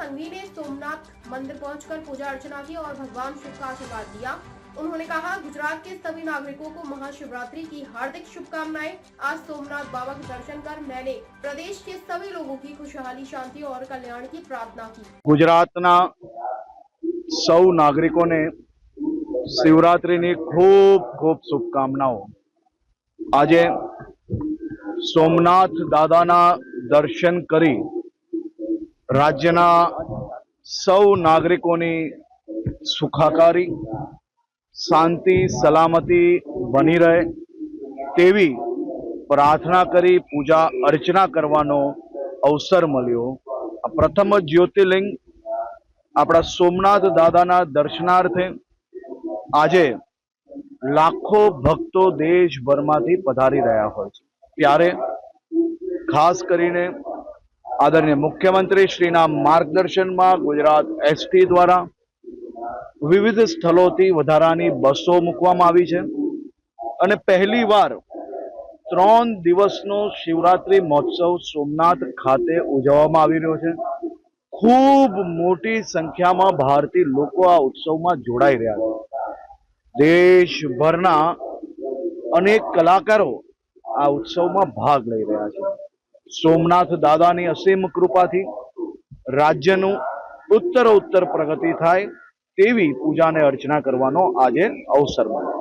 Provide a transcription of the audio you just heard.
संघवी ने सोमनाथ मंदिर पहुंचकर पूजा अर्चना की और भगवान शिव का आशीर्वाद दिया। उन्होंने कहा, गुजरात के सभी नागरिकों को महाशिवरात्रि की हार्दिक शुभकामनाएं। आज सोमनाथ बाबा के दर्शन कर मैंने प्रदेश के सभी लोगों की खुशहाली, शांति और कल्याण की प्रार्थना की। गुजरातना सौ नागरिकों ने शिवरात्रि की खूब खूब शुभकामनाओं। आज सोमनाथ दादाना दर्शन करी राज्यना सौ नागरिकों की सुखाकारी शांति सलामती बनी रहे तेवी प्रार्थना करी पूजा अर्चना करवानो अवसर मळ्यो। प्रथम ज्योतिर्लिंग अपना सोमनाथ दादाना दर्शनार्थे आजे लाखों भक्तों देशभरमांथी पधारी रह्या होय छे, त्यारे खास करीने आदरणीय मुख्यमंत्री श्रीना मार्गदर्शन में गुजरात एसटी द्वारा विविध स्थलोथी वधारानी बसों मूकवामां आवी छे अने पहली वार 3 दिवसनो शिवरात्रि महोत्सव सोमनाथ खाते उजववामां आवी रह्यो छे। खूब मोटी संख्या में भारतीय लोग आ उत्सव में जोड़ाई रह्या छे। देशभरना अनेक कलाकारों आ उत्सव में भाग लई रह्या छे। सोमनाथ दादानी असीम कृपाथी राज्यनु उत्तरोत्तर प्रगति थाय तेवी पूजा ने अर्चना करवानो आजे अवसर मळ्यो।